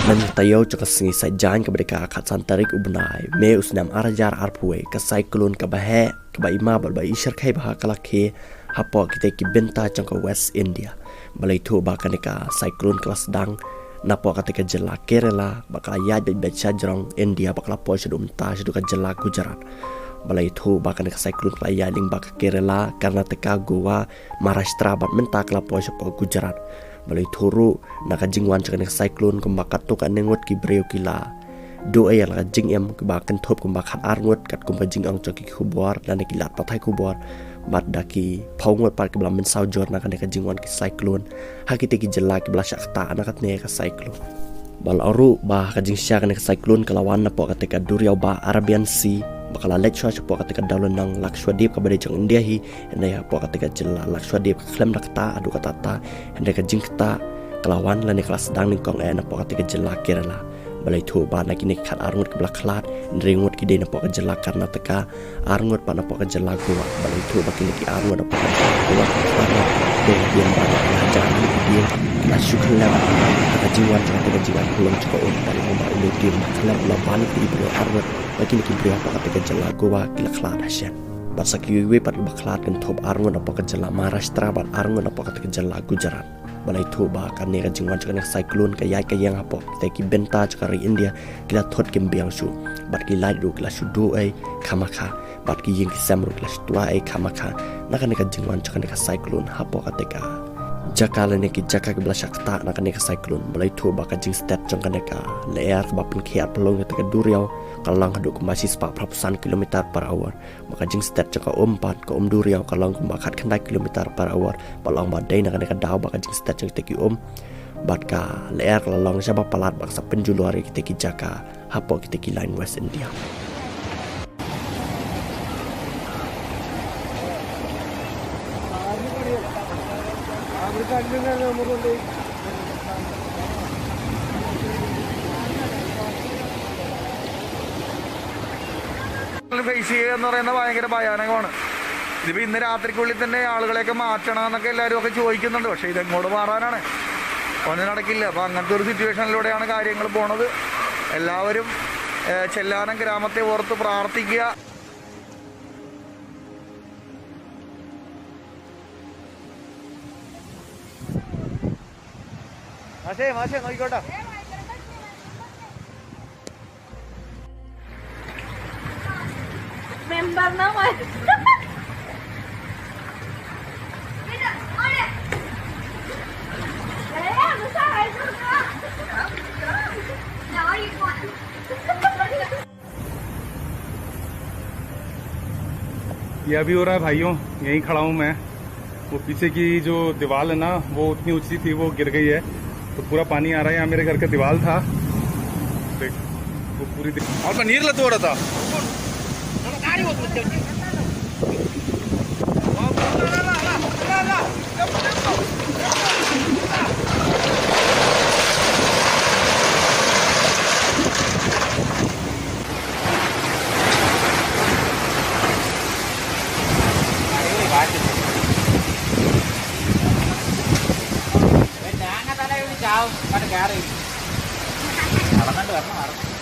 Nang tayo cakap sengi sajan kepada katan tarik ubnai, me usnam arajar arpue ke cyclone ke bahe ke baima balba ishar kai bah kalake hapo kita ki bynta cangka West India. Balai tu bahkan ka cyclone kelas sedang napo kata ke jela Kerala bakal ayat baca jong India bakal po sedum ta sedu ka jela Gujarat. Balai tu bahkan ka cyclone kelaya ling bak Kerala Karnataka Goa Maharashtra bat menta kala po sepo Gujarat. Balai turu naka jingwan cakap cyclone kumbakat tu kan ngut ki breu kila do ay la jing em kumbakan top kumbakat arngut kat kumba jing ang cakap kubuar dan kilat patai kubuar bat daki paungut pat ke belam mensau jor naka jingwan ki cyclone haki te ki jela ki belasak ta nakat ne ka cyclone bal aru bah ka jing sya ka cyclone kalawan na po katika duriau ba Arabian Sea bakal lecture po katika daulun nang Lakshadweep ka bade jong India hi hendai po katika jela Lakshadweep klem nakta adu kata ta hendai ka jing kata kelawan lani kelas sedang ni kong na po katika jela Kerala balai tu ba na kini khat arngut ke khlad ringut ki de na po ka jela Karnataka arngut pa na po ka jela Goa balai tu ba kini ki arngut na po ka Goa de bian ba na jalan ni dia la shukla ka jiwan ka jiwan belum cukup untuk membawa ini dia maklum la balik di bro arngut lagi ni beri apa kata jela Goa kila khlad hashen basa kiwi pat bakhlad kan top arngun apa jela Maharashtra bat arngun apa kata jela Gujarat balai tu ba kan ne jingwan cakap cyclone ka yai ka yang apa kita ki bynta cakap India kila thot kim biang su bat ki lai du kila su do ai khamaka bat ki ying ki samru kila tua ai khamaka nak ne jingwan cakap cyclone apa kata ka jakala ne ki jaka ki belasak ta nak ne cyclone balai tu ba ka jing step cakap leer ba pun khiat pelong ka duriau kalau haduk masih 40% kilometer per hour maka jing step cakap 4 ke duriau kalau kumbakat kendai kilometer per hour balang badai nak daw baka jing step cakap teki bat ka leer kalau siapa palat baksa penjuluari kita ki jaka hapo kita ki line West India face ചെയ്യുക എന്ന് പറയുന്നത് ഭയങ്കര ഭയാനകമാണ് ഇതിപ്പോൾ ഇന്ന് രാത്രിക്കുള്ളിൽ തന്നെ ആളുകളെയൊക്കെ മാറ്റണം എന്നൊക്കെ എല്ലാവരും ഒക്കെ ചോദിക്കുന്നുണ്ട് പക്ഷേ ഇതെങ്ങോട്ട് മാറാനാണ് ഒന്നും നടക്കില്ല അപ്പോൾ അങ്ങനത്തെ ഒരു സിറ്റുവേഷനിലൂടെയാണ് കാര്യങ്ങൾ പോണത് എല്ലാവരും ചെല്ലാനം ഗ്രാമത്തെ ഓർത്ത് പ്രാർത്ഥിക്കുക മാഷേ നോക്കിക്കോട്ടെ member naman. ये अभी हो रहा है भाइयों यहीं खड़ा हूँ मैं वो पीछे की जो दीवार है ना वो उतनी ऊंची थी वो गिर गई है तो पूरा पानी आ रहा है यहाँ मेरे घर का दीवार था देख वो पूरी और नीर लत हो रहा था Chào, pada gari. Arangan tu apa?